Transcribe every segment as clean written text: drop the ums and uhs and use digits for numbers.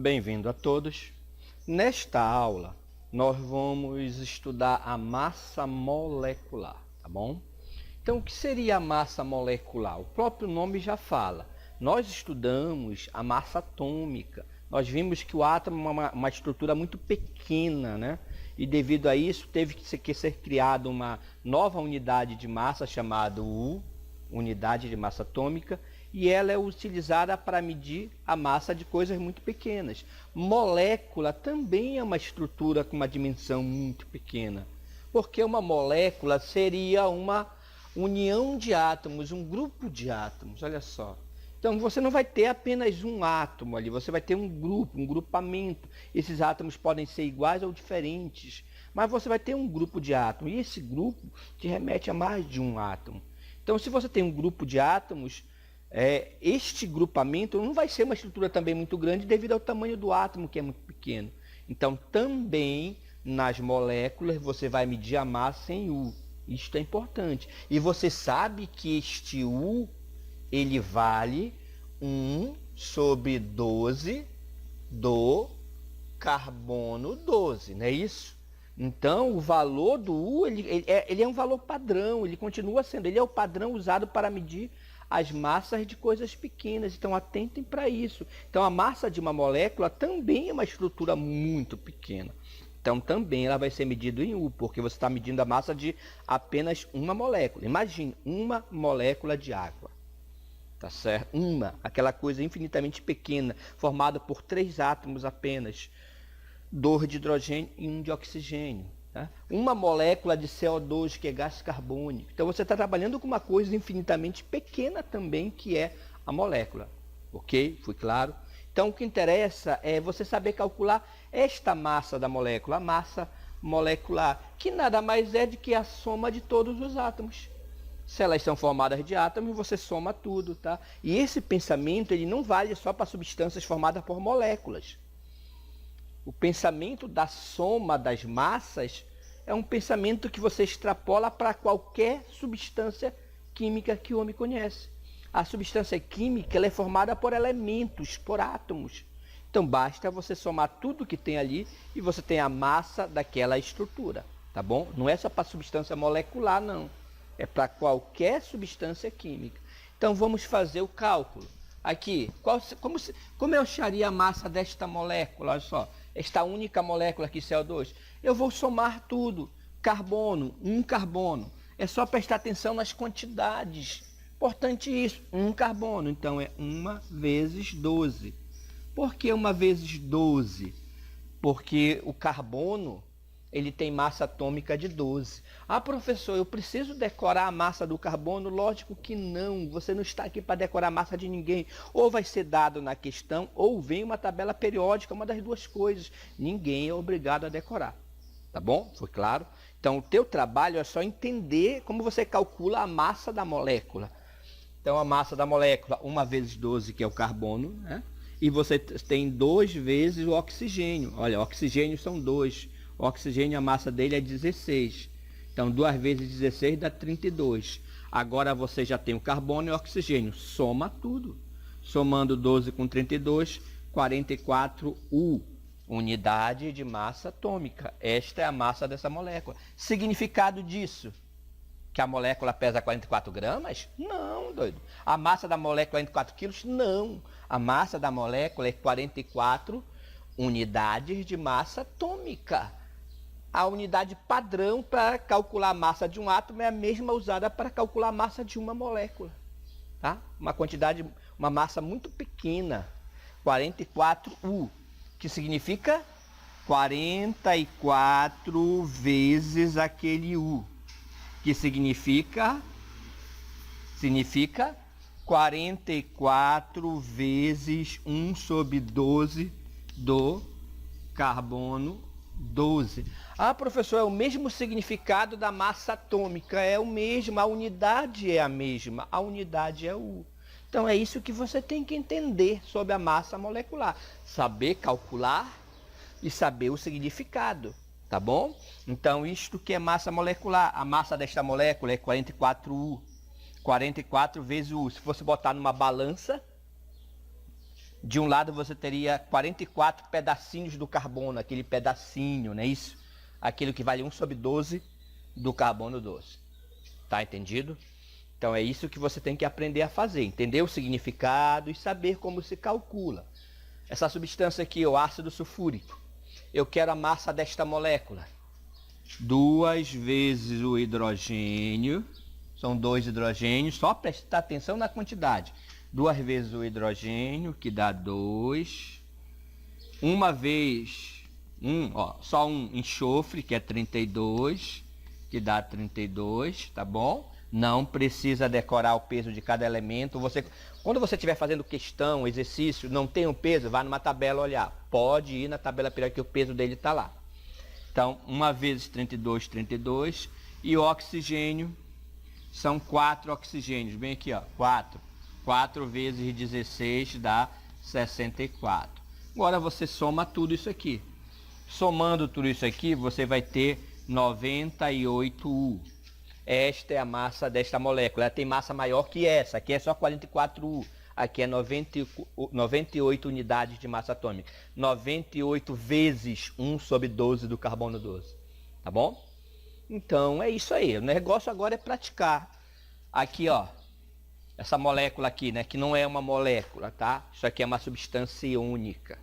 Bem-vindo a todos. Nesta aula, nós vamos estudar a massa molecular, tá bom? Então, o que seria a massa molecular? O próprio nome já fala. Nós estudamos a massa atômica. Nós vimos que o átomo é uma estrutura muito pequena, né? E devido a isso, teve que ser criada uma nova unidade de massa chamada U, unidade de massa atômica, e ela é utilizada para medir a massa de coisas muito pequenas. Molécula também é uma estrutura com uma dimensão muito pequena, porque uma molécula seria uma união de átomos, um grupo de átomos, olha só. Então você não vai ter apenas um átomo ali, você vai ter um grupo, um grupamento. Esses átomos podem ser iguais ou diferentes, mas você vai ter um grupo de átomos, e esse grupo te remete a mais de um átomo. Então, se você tem um grupo de átomos, este grupamento não vai ser uma estrutura também muito grande devido ao tamanho do átomo, que é muito pequeno. Então, também nas moléculas você vai medir a massa em U. Isto é importante. E você sabe que este U, ele vale 1 sobre 12 do carbono 12, não é isso? Então, o valor do U, ele é um valor padrão, ele continua sendo, ele é o padrão usado para medir as massas de coisas pequenas. Então, atentem para isso. Então, a massa de uma molécula também é uma estrutura muito pequena. Então, também ela vai ser medida em U, porque você está medindo a massa de apenas uma molécula. Imagine, uma molécula de água. Tá certo? Aquela coisa infinitamente pequena, formada por 3 átomos apenas. 2 de hidrogênio e 1 de oxigênio. Tá? Uma molécula de CO2, que é gás carbônico. Então você está trabalhando com uma coisa infinitamente pequena também, que é a molécula. Ok? Foi claro? Então o que interessa é você saber calcular esta massa da molécula, a massa molecular, que nada mais é do que a soma de todos os átomos. Se elas são formadas de átomos, você soma tudo. Tá? E esse pensamento ele não vale só para substâncias formadas por moléculas. O pensamento da soma das massas é um pensamento que você extrapola para qualquer substância química que o homem conhece. A substância química ela é formada por elementos, por átomos. Então basta você somar tudo que tem ali e você tem a massa daquela estrutura, tá bom? Não é só para substância molecular, não. É para qualquer substância química. Então vamos fazer o cálculo. Aqui, como eu acharia a massa desta molécula? Olha só, esta única molécula aqui, CO2. Eu vou somar tudo. Carbono, 1 carbono. É só prestar atenção nas quantidades. Importante isso, 1 carbono. Então é 1 vezes 12. Por que 1 vezes 12? Porque o carbono ele tem massa atômica de 12. Ah, professor, eu preciso decorar a massa do carbono? Lógico que não. Você não está aqui para decorar a massa de ninguém. Ou vai ser dado na questão, ou vem uma tabela periódica, uma das duas coisas. Ninguém é obrigado a decorar. Tá bom? Foi claro? Então, o teu trabalho é só entender como você calcula a massa da molécula. Então, a massa da molécula, 1 vezes 12, que é o carbono, né? E você tem 2 vezes o oxigênio. Olha, o oxigênio são 2. O oxigênio, a massa dele é 16. Então, 2 vezes 16 dá 32. Agora você já tem o carbono e o oxigênio. Soma tudo. Somando 12 com 32, 44 U. Unidade de massa atômica. Esta é a massa dessa molécula. Significado disso? Que a molécula pesa 44 gramas? Não, doido. A massa da molécula é 44 quilos? Não. A massa da molécula é 44 unidades de massa atômica. A unidade padrão para calcular a massa de um átomo é a mesma usada para calcular a massa de uma molécula. Tá? Uma massa muito pequena, 44 U, que significa 44 vezes aquele U, que significa 44 vezes 1 sobre 12 do carbono 12. Ah, professor, é o mesmo significado da massa atômica, é o mesmo, a unidade é a mesma, a unidade é U. Então é isso que você tem que entender sobre a massa molecular, saber calcular e saber o significado, tá bom? Então isto que é massa molecular, a massa desta molécula é 44U, 44 vezes U. Se fosse botar numa balança, De um lado você teria 44 pedacinhos do carbono, aquele pedacinho, não é isso? Aquilo que vale 1/12 do carbono 12. Tá entendido? Então é isso que você tem que aprender a fazer, entender o significado e saber como se calcula. Essa substância aqui, o ácido sulfúrico, eu quero a massa desta molécula. 2 vezes o hidrogênio, são 2 hidrogênios, só prestar atenção na quantidade. 2 vezes o hidrogênio, que dá 2. Uma vez, só um enxofre, que é 32, que dá 32, tá bom? Não precisa decorar o peso de cada elemento. Quando você estiver fazendo questão, exercício, não tem um peso, vá numa tabela olhar. Pode ir na tabela periódica que o peso dele está lá. Então, 1 vezes 32, 32. E o oxigênio, são 4 oxigênios. Bem aqui, ó, 4. 4 vezes 16 dá 64. Agora você soma tudo isso aqui. Somando tudo isso aqui, você vai ter 98U. Esta é a massa desta molécula. Ela tem massa maior que essa. Aqui é só 44U. Aqui é 98 unidades de massa atômica. 98 vezes 1/12 do carbono 12. Tá bom? Então é isso aí. O negócio agora é praticar. Aqui, ó. Essa molécula aqui, né? Que não é uma molécula, tá? Isso aqui é uma substância única.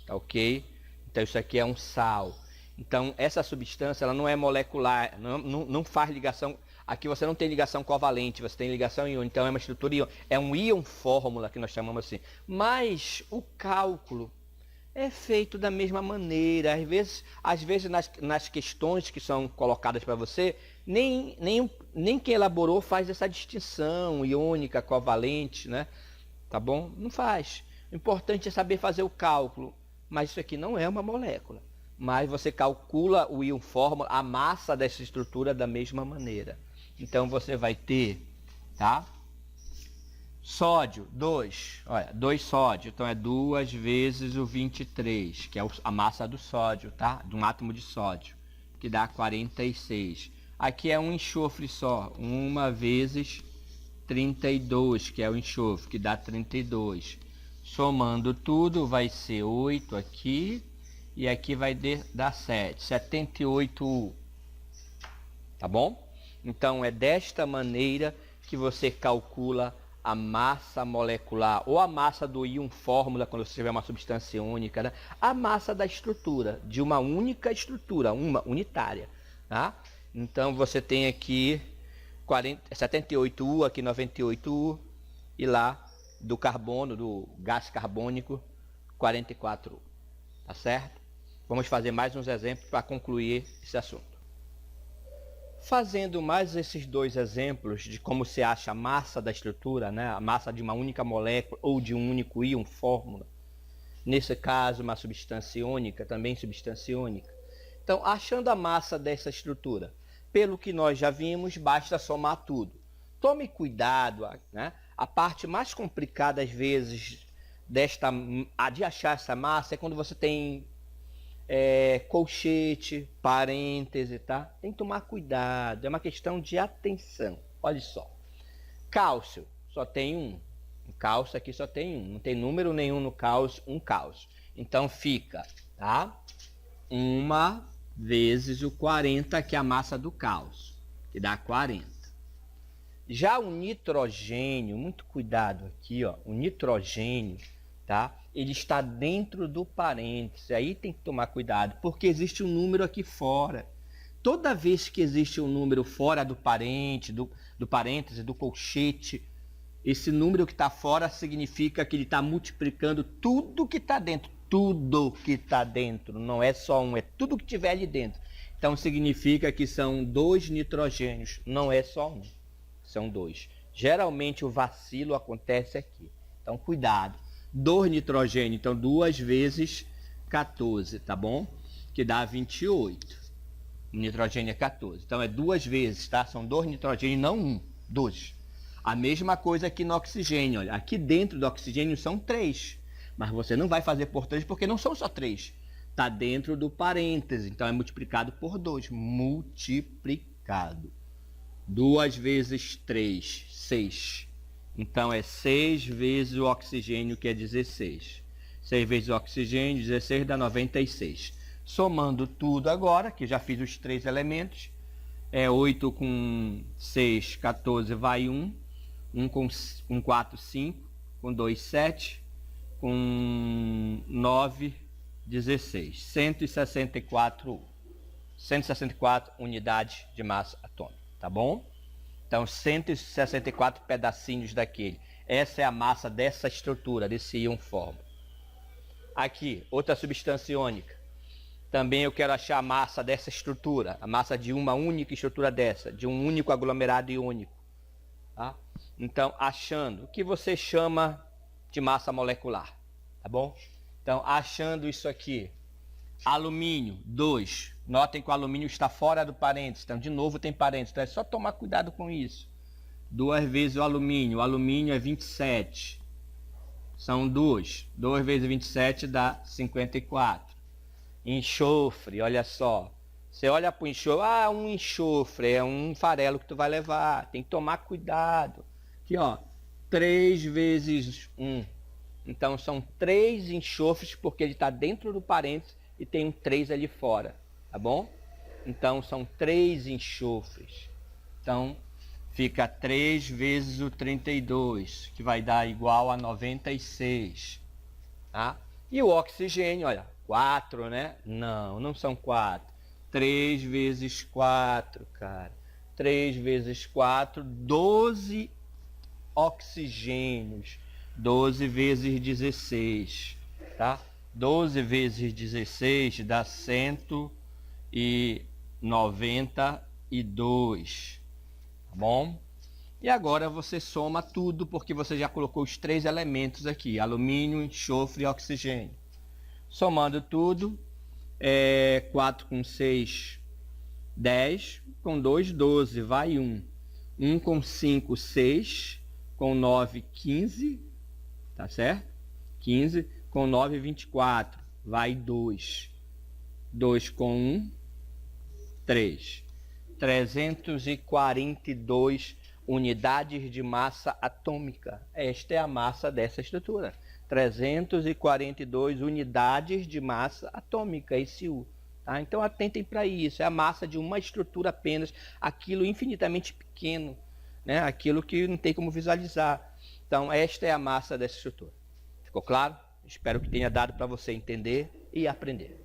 Tá ok? Então isso aqui é um sal. Então, essa substância ela não é molecular, não faz ligação. Aqui você não tem ligação covalente, você tem ligação iônica. Então, é uma estrutura iônica. É um íon fórmula que nós chamamos assim. Mas o cálculo é feito da mesma maneira. Às vezes nas questões que são colocadas para você, nem quem elaborou faz essa distinção iônica, covalente, né? Tá bom? Não faz. O importante é saber fazer o cálculo. Mas isso aqui não é uma molécula. Mas você calcula o íon fórmula, a massa dessa estrutura da mesma maneira. Então você vai ter, tá? Sódio, 2. Olha, 2 sódio. Então é 2 vezes o 23, que é a massa do sódio, tá? De um átomo de sódio, que dá 46. Aqui é um enxofre só. 1 vezes 32, que é o enxofre, que dá 32. Somando tudo, vai ser 8 aqui. E aqui vai dar 7, 78U. Tá bom? Então, é desta maneira que você calcula a massa molecular, ou a massa do íon fórmula, quando você tiver uma substância única, né? A massa da estrutura, de uma única estrutura, uma unitária. Tá? Então, você tem aqui 78U, aqui 98U, e lá do carbono, do gás carbônico, 44U. Tá certo? Vamos fazer mais uns exemplos para concluir esse assunto. Fazendo mais esses 2 exemplos de como se acha a massa da estrutura, né? A massa de uma única molécula ou de um único íon fórmula. Nesse caso, uma substância iônica, também substância iônica. Então, achando a massa dessa estrutura, pelo que nós já vimos, basta somar tudo. Tome cuidado, né? A parte mais complicada, às vezes, de achar essa massa é quando você tem colchete, parêntese, tá? Tem que tomar cuidado, é uma questão de atenção. Olha só, cálcio só tem um. O cálcio aqui só tem um, não tem número nenhum no cálcio, um cálcio. Então fica, tá? 1 vezes o 40, que é a massa do cálcio, que dá 40. Já o nitrogênio, muito cuidado aqui, ó, o nitrogênio, tá? Ele está dentro do parêntese, aí tem que tomar cuidado, porque existe um número aqui fora. Toda vez que existe um número fora do parêntese, do colchete, esse número que está fora significa que ele está multiplicando tudo que está dentro. Tudo que está dentro, não é só um, é tudo que tiver ali dentro. Então significa que são 2 nitrogênios, não é só um, são 2. Geralmente o vacilo acontece aqui, então cuidado. 2 nitrogênio, então 2 vezes 14, tá bom? Que dá 28. O nitrogênio é 14. Então é 2 vezes, tá? São 2 nitrogênios, não 1, 2. A mesma coisa aqui no oxigênio, olha. Aqui dentro do oxigênio são 3. Mas você não vai fazer por 3 porque não são só 3. Está dentro do parêntese, então é multiplicado por 2. Multiplicado. 2 vezes 3, 6. Então é 6 vezes o oxigênio, que é 16. 6 vezes o oxigênio, 16 dá 96. Somando tudo agora, que já fiz os 3 elementos, é 8 com 6, 14, vai 1. 1 com 4, 5. Com 2, 7. Com 9, 16. 164 unidades de massa atômica, tá bom? Então, 164 pedacinhos daquele. Essa é a massa dessa estrutura, desse íon forma. Aqui, outra substância iônica. Também eu quero achar a massa dessa estrutura, a massa de uma única estrutura dessa, de um único aglomerado iônico. Tá? Então, achando, o que você chama de massa molecular, tá bom? Então, achando isso aqui, alumínio, 2. Notem que o alumínio está fora do parênteses, então de novo tem parênteses, então é só tomar cuidado com isso. 2 vezes o alumínio é 27. São 2. 2 vezes 27 dá 54. Enxofre, olha só. Você olha para o enxofre, um enxofre, é um farelo que tu vai levar, tem que tomar cuidado. Aqui, ó, 3 vezes 1. Então são 3 enxofres, porque ele está dentro do parênteses e tem um 3 ali fora, tá bom? Então são 3 enxofres. Então fica 3 vezes o 32, que vai dar igual a 96, tá? E o oxigênio, olha, 4, né? Não, não são 4. 3 vezes 4, cara. 3 vezes 4, 12 oxigênios. 12 vezes 16, tá? 12 vezes 16 dá 192, tá bom? E agora você soma tudo, porque você já colocou os 3 elementos aqui, alumínio, enxofre e oxigênio. Somando tudo, 4 com 6, 10, com 2, 12, vai 1. 1 com 5, 6, com 9, 15, tá certo? 15, com 9, 24, vai 2. 2 com 1, 3. 342 unidades de massa atômica. Esta é a massa dessa estrutura. 342 unidades de massa atômica, esse U. Tá? Então atentem para isso, é a massa de uma estrutura apenas, aquilo infinitamente pequeno, né? Aquilo que não tem como visualizar. Então esta é a massa dessa estrutura. Ficou claro? Espero que tenha dado para você entender e aprender.